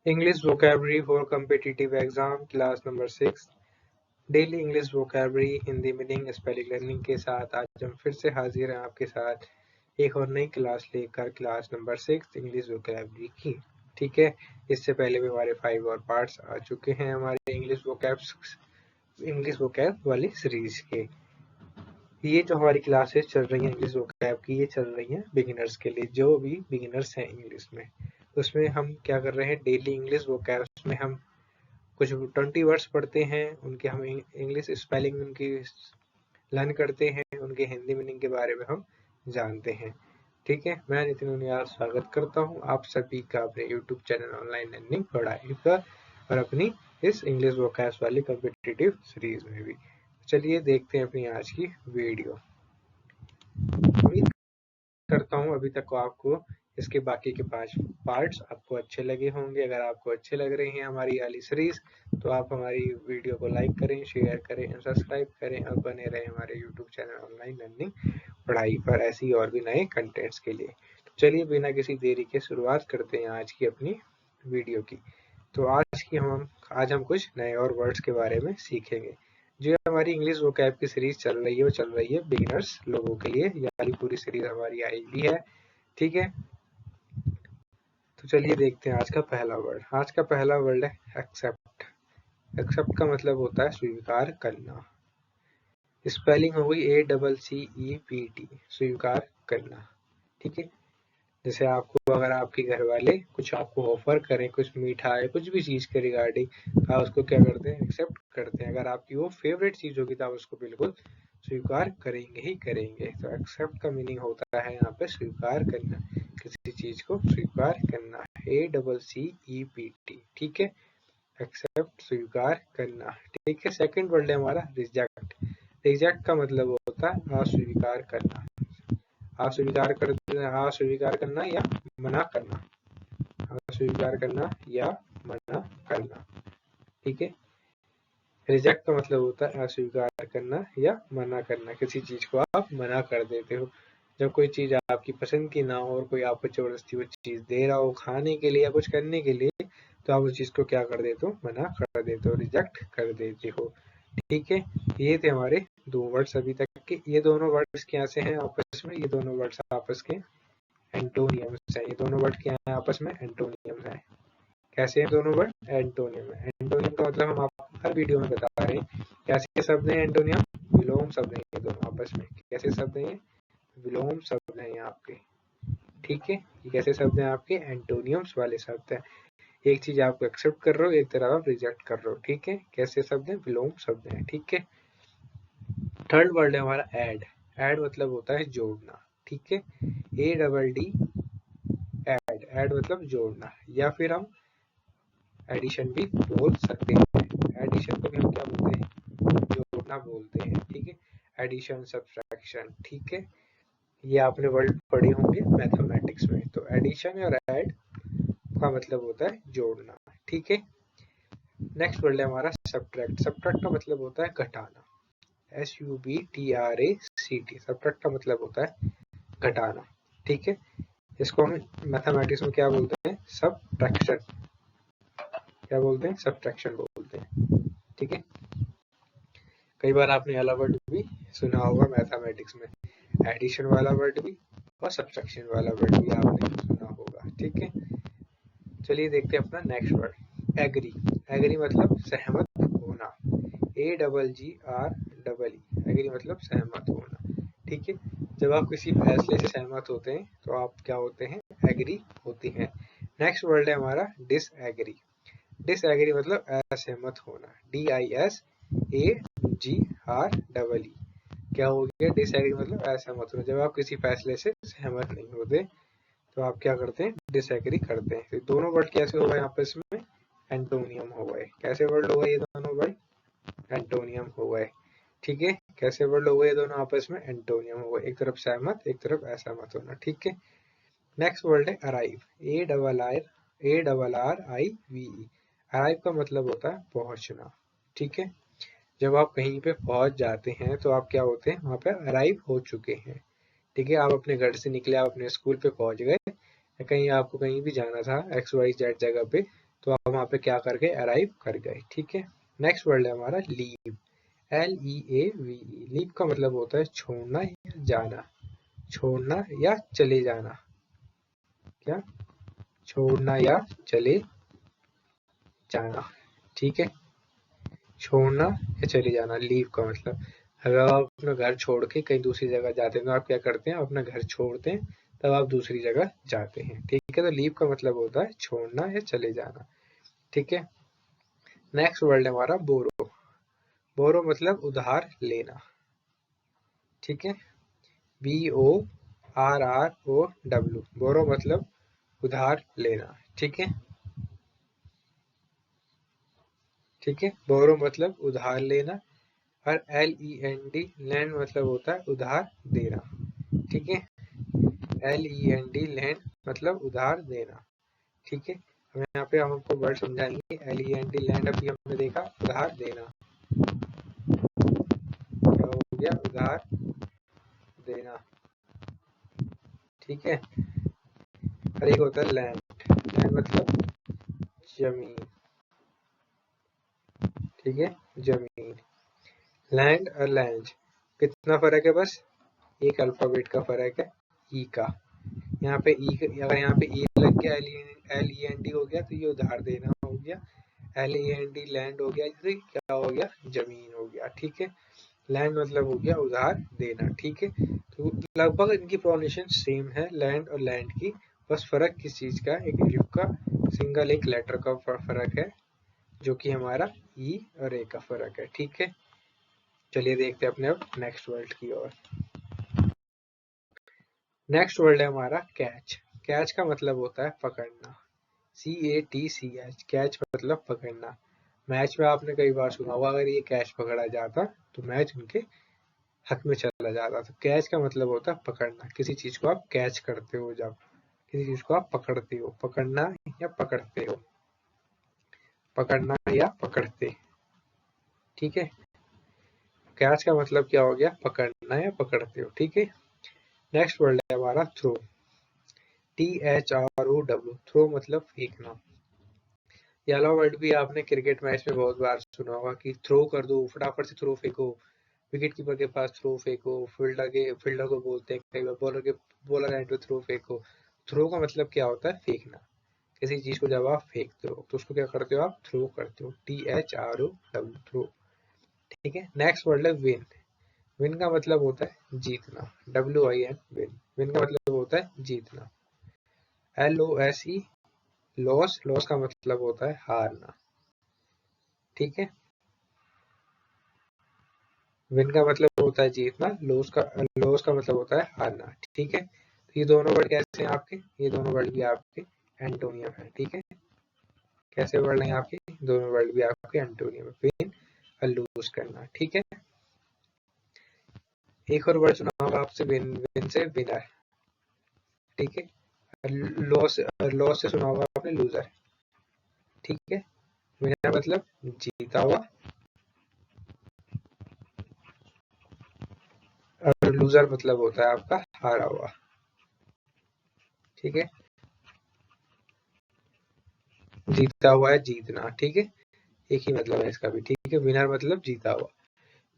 English vocabulary for competitive exam class number 6 daily English vocabulary Hindi meaning spelling learning के साथ आज हम फिर से हाजिर हैं आपके साथ एक और नई क्लास लेकर क्लास नंबर 6 इंग्लिश vocabulary की। ठीक है, इससे पहले भी हमारे 5 और पार्ट्स आ चुके हैं हमारे इंग्लिश vocab वाली सीरीज के। ये जो हमारी क्लासेस चल रही हैं इंग्लिश vocab की, ये चल रही हैं बिगिनर्स के लिए, जो भी बिगिनर्स हैं इंग्लिश में। उसमें हम क्या कर रहे हैं, डेली इंग्लिश vocab में हम कुछ 20 वर्ड्स पढ़ते हैं, उनके हम इंग्लिश स्पेलिंग उनकी लर्न करते हैं, उनके हिंदी मीनिंग के बारे में हम जानते हैं। ठीक है, मैं नितिन उनियाल स्वागत करता हूं आप सभी का अपने यूट्यूब चैनल ऑनलाइन लर्निंग पढ़ाई पर और अपनी इस इंग्लिश vocab वाली कॉम्पिटिटिव सीरीज में भी। चलिए देखते हैं अपनी आज की वीडियो। उम्मीद करता हूँ अभी तक आपको इसके बाकी के 5 पार्ट्स आपको अच्छे लगे होंगे। अगर आपको अच्छे लग रहे हैं हमारी वाली सीरीज तो आप हमारी वीडियो को लाइक करें, शेयर करें और सब्सक्राइब करें और बने रहें हमारे यूट्यूब चैनल ऑनलाइन लर्निंग पढ़ाई पर ऐसी और भी नए कंटेंट्स के लिए। तो चलिए बिना किसी देरी के शुरुआत करते हैं आज की अपनी वीडियो की। तो आज हम कुछ नए और वर्ड्स के बारे में सीखेंगे। जो हमारी इंग्लिश vocab की सीरीज चल रही है वो चल रही है बिगिनर्स लोगों के लिए, ये वाली पूरी सीरीज हमारी आई भी है। ठीक है, तो चलिए देखते हैं आज का पहला वर्ड। आज का पहला वर्ड है एक्सेप्ट। एक्सेप्ट का मतलब होता है स्वीकार करना। स्पेलिंग हो गई ACCEPT, स्वीकार करना। ठीक है, जैसे आपको अगर आपके घर वाले कुछ आपको ऑफर करें, कुछ मिठाई कुछ भी चीज के रिगार्डिंग, आप उसको क्या करते हैं, एक्सेप्ट करते हैं। अगर आपकी वो फेवरेट चीज होगी तो आप उसको बिल्कुल स्वीकार करेंगे ही करेंगे। तो एक्सेप्ट का मीनिंग होता है यहाँ पे स्वीकार करना, किसी चीज को स्वीकार करना। ACCEPT। ठीक है, एक्सेप्ट स्वीकार करना। ठीक है, सेकंड वर्ड है हमारा रिजेक्ट। रिजेक्ट का मतलब होता है अस्वीकार करना। अस्वीकार करना या मना करना। अस्वीकार करना या मना करना। ठीक है, रिजेक्ट का मतलब होता है अस्वीकार करना या मना करना, किसी चीज को आप मना कर देते हो। जब कोई चीज आपकी पसंद की ना हो और कोई आपको जबरदस्ती वो चीज दे रहा हो खाने के लिए या कुछ करने के लिए, तो आप उस चीज को क्या कर देते हो, मना कर देते हो, रिजेक्ट कर देते हो। ठीक है, ये थे हमारे 2 वर्ड्स अभी तक के। ये दोनों वर्ड्स क्या से हैं आपस में, ये दोनों वर्ड्स आपस के एंटोनियम्स हैं। ये दोनों वर्ड क्या हैं आपस में, एंटोनियम्स हैं। कैसे हैं दोनों वर्ड, एंटोनियम है। एंटोनियम का मतलब हम आपको हर वीडियो में बता रहे हैं। कैसे शब्द हैं एंटोनियम, विलोम शब्द हैं ये दोनों आपस में। कैसे शब्द हैं, विलोम शब्द हैं ये आपके। ठीक है, ये कैसे शब्द हैं आपके, एंटोनियम्स वाले शब्द हैं। एक चीज आप एक्सेप्ट कर रहे हो, एक तरफ आप रिजेक्ट कर रहे हो। ठीक है, कैसे शब्द हैं, विलोम शब्द हैं। ठीक है, थर्ड वर्ड है हमारा ऐड। ऐड मतलब होता है जोड़ना। ठीक है, ADD ऐड। ऐड मतलब जोड़ना, या फिर हम एडिशन भी बोल सकते हैं। एडिशन को भी हम क्या बोलते हैं, जोड़ना बोलते हैं। ठीक है, एडिशन सब्ट्रैक्शन। ठीक है, ये आपने वर्ड पढ़े होंगे मैथमेटिक्स में। तो एडिशन और ऐड का मतलब होता है जोड़ना। ठीक है, नेक्स्ट वर्ड है हमारा सब्ट्रैक्ट। सब्ट्रैक्ट का मतलब होता है घटाना। SUBTRACT। सब्ट्रैक्ट का मतलब होता है घटाना। ठीक है, इसको हम मैथमेटिक्स में क्या बोलते हैं, सब्ट्रैक्शन। क्या बोलते हैं, सब्ट्रैक्शन बोलते हैं। ठीक है, कई बार आपने वाला वर्ड भी सुना होगा मैथमेटिक्स में, एडिशन वाला वर्ड भी और सब्ट्रैक्शन वाला वर्ड भी आपने सुना होगा। ठीक है, चलिए देखते हैं अपना नेक्स्ट वर्ड, एग्री। एग्री मतलब सहमत होना। AGGREE। एग्री मतलब सहमत होना। ठीक है, जब आप किसी फैसले से सहमत होते हैं तो आप क्या होते हैं, एग्री होते हैं। नेक्स्ट वर्ड है हमारा डिसएग्री। डिसएग्री मतलब असहमत होना। DISAGREE। क्या हो गया, डिसएग्री मतलब असहमत होना। जब आप किसी फैसले से सहमत नहीं होते तो आप क्या करते हैं, डिसएग्री करते हैं। तो दोनों वर्ड कैसे हो गए आपस में, एंटोनियम हो गए। कैसे वर्ड हो गए ये दोनों वर्ड, एंटोनियम हो गए। ठीक है, कैसे वर्ड हो गए दोनों आपस में, एंटोनियम हो गए। एक तरफ सहमत, एक तरफ असहमत होना। ठीक है, नेक्स्ट वर्ड है अराइव। ARRIVE। अराइव का मतलब होता है पहुंचना। ठीक है, जब आप कहीं पे पहुंच जाते हैं तो आप क्या होते हैं, वहां पे अराइव हो चुके हैं। ठीक है, आप अपने घर से निकले, आप अपने स्कूल पे पहुंच गए, कहीं आपको कहीं भी जाना था XYZ जगह पे, तो आप वहाँ पे क्या कर गए, अराइव कर गए। ठीक है, नेक्स्ट वर्ड है हमारा लीव, LEAVE। लीव का मतलब होता है छोड़ना या जाना, छोड़ना या चले जाना। क्या, छोड़ना या चले जाना। ठीक है, छोड़ना या चले जाना, लीव का मतलब। अगर आप अपना घर छोड़ के कहीं दूसरी जगह जाते हैं तो आप क्या करते हैं, अपना घर छोड़ते हैं तब आप दूसरी जगह जाते हैं। ठीक है, तो लीव का मतलब होता है छोड़ना या चले जाना। ठीक है, नेक्स्ट वर्ड है हमारा बोरो। बोरो मतलब उधार लेना। ठीक है, BORROW, बोरो मतलब उधार लेना। ठीक है, ठीक है, बोरो मतलब उधार लेना। और LEND, लैंड मतलब होता है उधार देना। ठीक है, LEND, लैंड मतलब उधार देना। ठीक है, अब यहाँ पे हम आपको वर्ड समझाएंगे। LEND, लैंड अभी हमने देखा, उधार देना। क्या हो गया, उधार देना। ठीक है, और एक होता है लैंड, लैंड मतलब जमीन। ठीक है, जमीन। लैंड और लैंड कितना फर्क है, बस एक अल्फाबेट का फर्क है, ई का। यहाँ पे ई, अगर यहाँ पे ई लग गया, LEND हो गया तो ये उधार देना हो गया। LEND, लैंड हो गया तो क्या हो गया, जमीन हो गया। ठीक है, लैंड मतलब हो गया उधार देना। ठीक है, तो लगभग इनकी प्रोनाउंसिएशन सेम है, लैंड और लैंड की। बस फर्क किस चीज का, एक एलिफ का सिंगल एक लेटर का फर्क है, जो कि हमारा ई और ए का फर्क है। ठीक है, चलिए देखते हैं अपने अब नेक्स्ट वर्ड की ओर। नेक्स्ट वर्ड है हमारा कैच। कैच का मतलब होता है पकड़ना, CATCH, कैच मतलब पकड़ना। मैच में आपने कई बार सुना होगा, अगर ये कैच पकड़ा जाता तो मैच उनके हक में चला जाता। तो कैच का मतलब होता है पकड़ना, किसी चीज को आप कैच करते हो, जब किसी चीज को आप पकड़ते हो, पकड़ना या पकड़ते हो, पकड़ना या पकड़ते। ठीक है, कैच का मतलब क्या हो गया, पकड़ना या पकड़ते हो। ठीक है, नेक्स्ट वर्ड है हमारा थ्रो, THROW, थ्रो मतलब फेंकना। ये वाला वर्ड भी आपने क्रिकेट मैच में बहुत बार सुना होगा कि थ्रो कर दो, फटाफट से थ्रो फेंको, विकेट कीपर के पास थ्रो फेंको, फील्डर को बोलते हैं कई बार, बॉलर एंड पे थ्रो फेंको। थ्रो का मतलब क्या होता है, फेंकना। किसी चीज को जब आप फेंकते हो तो उसको क्या करते हो, आप थ्रो करते हो, THROW, थ्रो। ठीक है, नेक्स्ट वर्ड है विन। विन का मतलब होता है जीतना, WIN, विन। विन का मतलब होता है जीतना। LOSE, लॉस, लॉस का मतलब होता है हारना। ठीक है, विन का मतलब होता है जीतना, लॉस का मतलब होता है हारना। ठीक है, तो ये दोनों वर्ड कैसे हैं आपके, ये दोनों वर्ड भी आपके एंटोनियम है। ठीक है, कैसे वर्ड हैं आपके, दोनों वर्ड भी आपके एंटोनियम है, विन और लूज करना। ठीक है, एक और वर्ड सुना होगा आपसे, विन, विन से विनर। ठीक है, लॉस, लॉस से सुना होगा आपने लूजर। ठीक है, विनर मतलब जीता हुआ और लूजर मतलब होता है आपका हारा हुआ। ठीक है, जीता हुआ है, जीतना। ठीक है, एक ही मतलब है इसका भी। ठीक है, विनर मतलब जीता हुआ।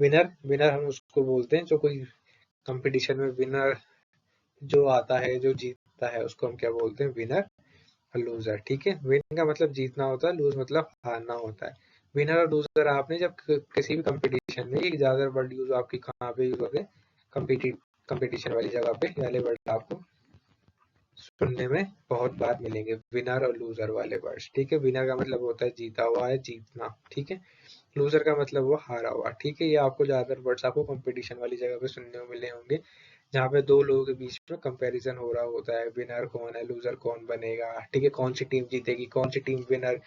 विनर, विनर हम उसको बोलते हैं जो कोई कंपटीशन में विनर जो आता है, जो जीतता है, उसको हम क्या बोलते हैं, विनर और लूजर। ठीक है, विन का मतलब जीतना होता है, लूज मतलब हारना होता है। विनर और लूजर आपने जब किसी भी कंपटीशन में, एक ज्यादा वर्ड यूज आपकी कहाँ पे यूज होते हैं, कंपटीशन वाली जगह पे वाले वर्ड आपको सुनने में बहुत बार मिलेंगे, विनर और लूजर वाले वर्ड्स। ठीक है, विनर का मतलब होता है जीता हुआ है, जीतना। ठीक है, लूजर का मतलब वो हारा हुआ। ठीक है, ये आपको ज्यादातर वर्ड्स आपको कंपटीशन वाली जगह पे सुनने को मिले होंगे, जहाँ पे दो लोगों के बीच में कंपैरिजन हो रहा होता है, विनर कौन है, लूजर कौन बनेगा। ठीक है, कौन सी टीम जीतेगी, कौन सी टीम विनर,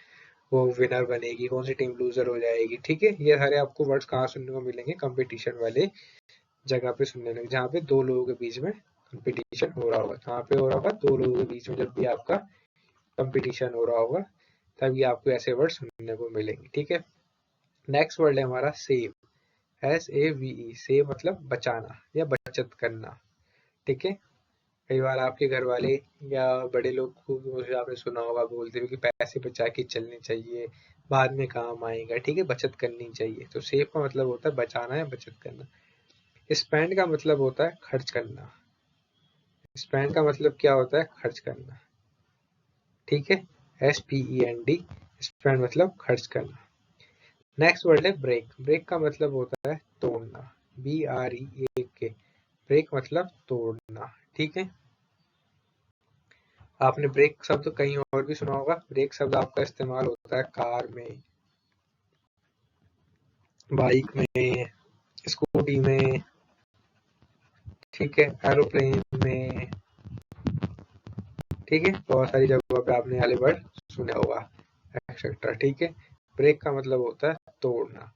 वो विनर बनेगी, कौन सी टीम लूजर हो जाएगी। ठीक है, ये सारे आपको वर्ड्स कहाँ सुनने को मिलेंगे, कंपटीशन वाले जगह पे सुनने लगे, जहाँ पे दो लोगों के बीच में कंपटीशन हो रहा होगा। कहाँ पे हो रहा होगा, दो लोगों के बीच में जब भी आपका कंपटीशन हो रहा होगा, तभी आपको ऐसे वर्ड सुनने को मिलेंगे। ठीक है, नेक्स्ट वर्ड है हमारा सेव, SAVE, सेव मतलब बचाना या बचत करना। ठीक है, कई बार आपके घर वाले या बड़े लोग को मुझे आपने सुना होगा बोलते हुए कि पैसे बचा के चलने चाहिए, बाद में काम आएगा, ठीक है, बचत करनी चाहिए। तो सेव का मतलब होता है बचाना या बचत करना। स्पेंड का मतलब होता है खर्च करना। स्पेंड का मतलब क्या होता है? खर्च करना, ठीक है, SPEND, स्पेंड मतलब खर्च करना। नेक्स्ट वर्ड है ब्रेक। ब्रेक का मतलब होता है तोड़ना, BREAK, ब्रेक मतलब तोड़ना, ठीक है। आपने ब्रेक शब्द कहीं और भी सुना होगा। ब्रेक शब्द आपका इस्तेमाल होता है कार में, बाइक में, स्कूटी में, ठीक है, एरोप्लेन में, ठीक है, बहुत सारी जगहों पे आपने वाले वर्ड सुने होगा, एक्सेट्रा, ठीक है। ब्रेक का मतलब होता है तोड़ना,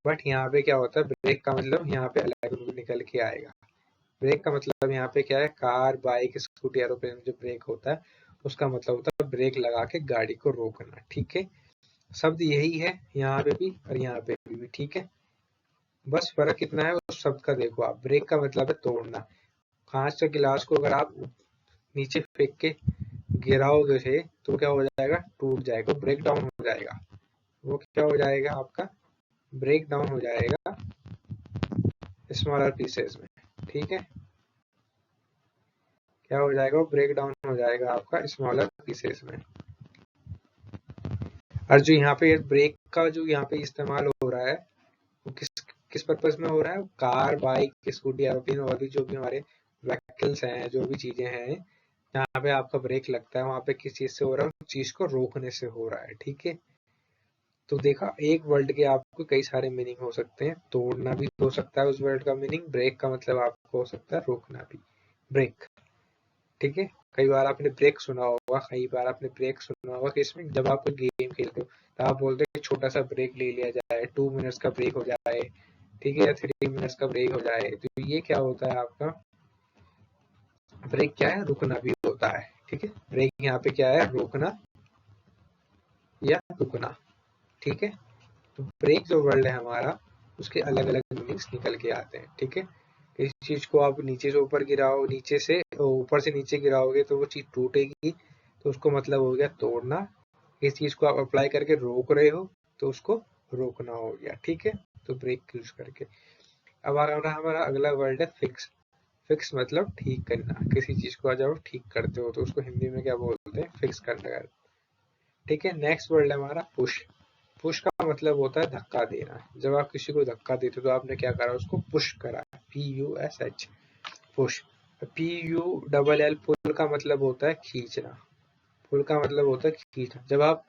बट यहाँ पे क्या होता है, ब्रेक का मतलब यहाँ पे अलग रूप निकल के आएगा। ब्रेक का मतलब यहाँ पे क्या है, कार, बाइक, स्कूटी, एरोप्लेन में जो ब्रेक होता है उसका मतलब होता है ब्रेक लगा के गाड़ी को रोकना, ठीक है। शब्द यही है यहाँ पे भी और यहाँ पे भी, ठीक है। बस फर्क कितना है उस शब्द का देखो आप। ब्रेक का मतलब है तोड़ना। कांच के गिलास को अगर आप नीचे फेंक के गिराओगे से तो क्या हो जाएगा, टूट जाएगा, ब्रेक डाउन हो जाएगा। वो क्या हो जाएगा आपका, ब्रेक डाउन हो जाएगा स्मॉलर पीसेस में, ठीक है। क्या हो जाएगा, ब्रेक डाउन हो जाएगा आपका स्मॉलर पीसेस में। और जो यहाँ पे ब्रेक का जो यहाँ पे इस्तेमाल हो रहा है वो किस किस पर्पज में हो रहा है, कार, बाइक, स्कूटी, एरोप्लेन और भी जो भी हमारे व्हीकल्स हैं, जो भी चीजें हैं, यहाँ पे आपका ब्रेक लगता है, वहां पे किस चीज से हो रहा है, उस चीज को रोकने से हो रहा है, ठीक है। तो देखा, एक वर्ड के आपको कई सारे मीनिंग हो सकते हैं। तोड़ना भी हो सकता है उस वर्ड का मीनिंग। ब्रेक का मतलब आपको हो सकता है रोकना भी, ब्रेक, ठीक है। कई बार आपने ब्रेक सुना होगा, कई बार आपने ब्रेक सुना होगा कि इसमें जब आप कोई गेम खेलते हो तो आप बोलते हो छोटा सा ब्रेक ले लिया जाए, 2 मिनट्स का ब्रेक हो जाए, ठीक है, या 3 मिनट्स का ब्रेक हो जाए। तो ये क्या होता है आपका, ब्रेक क्या है, रुकना भी होता है, ठीक है। ब्रेक यहाँ पे क्या है, रोकना या रुकना, ठीक है। तो ब्रेक जो वर्ड है हमारा उसके अलग अलग मीनिंग्स निकल के आते हैं, ठीक है। किसी चीज को आप नीचे से ऊपर गिराओ, नीचे से ऊपर से नीचे गिराओगे तो वो चीज टूटेगी, तो उसको मतलब हो गया तोड़ना। इस चीज को आप अप्लाई करके रोक रहे हो तो उसको रोकना हो गया, ठीक है। तो ब्रेक यूज करके। अब आ रहा हमारा अगला वर्ड है फिक्स। फिक्स मतलब ठीक करना। किसी चीज को जब आप ठीक करते हो तो उसको हिंदी में क्या बोलते हैं, फिक्स करना, ठीक है। नेक्स्ट वर्ड है हमारा पुश। पुश का मतलब होता है धक्का देना। जब आप किसी को धक्का देते हो तो आपने क्या करा, उसको पुश करा, PUSH, पुश। PULL, पुल का मतलब होता है खींचना। पुल का मतलब होता है खींचना। जब आप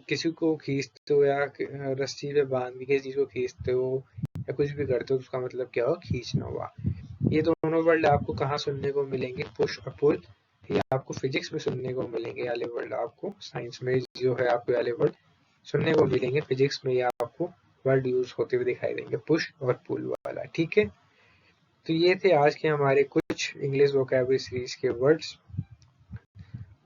किसी को खींचते हो या रस्सी पे बांध के किसी चीज को खींचते हो या कुछ भी करते हो तो उसका मतलब क्या हुआ, खींचना हुआ। ये दोनों वर्ड आपको कहाँ सुनने को मिलेंगे, पुश और पुल। ये आपको फिजिक्स में सुनने को मिलेंगे, ये वाले वर्ड आपको साइंस में जो है आपको वाले वर्ड सुनने को मिलेंगे। फिजिक्स में ये आपको वर्ड यूज होते हुए दिखाई देंगे, पुश और पुल वाला, ठीक है। तो ये थे आज के हमारे कुछ इंग्लिश वोकैबुलरी सीरीज के वर्ड्स।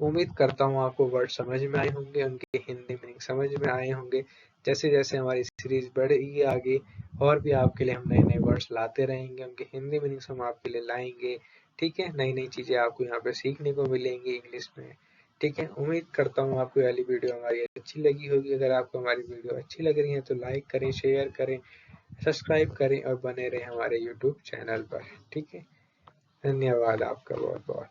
उम्मीद करता हूँ आपको वर्ड समझ में आए होंगे, उनके हिंदी मीनिंग समझ में आए होंगे। जैसे जैसे हमारी सीरीज बढ़ेगी आगे और भी आपके लिए हम नए नए वर्ड्स लाते रहेंगे, उनके हिंदी मीनिंग्स हम आपके लिए लाएंगे, ठीक है। नई नई चीजें आपको यहाँ पे सीखने को मिलेंगी इंग्लिश में, ठीक है। उम्मीद करता हूँ आपको वाली वीडियो हमारी अच्छी लगी होगी। अगर आपको हमारी वीडियो अच्छी लग रही है तो लाइक करें, शेयर करें, सब्सक्राइब करें और बने रहें हमारे यूट्यूब चैनल पर, ठीक है। धन्यवाद आपका बहुत बहुत।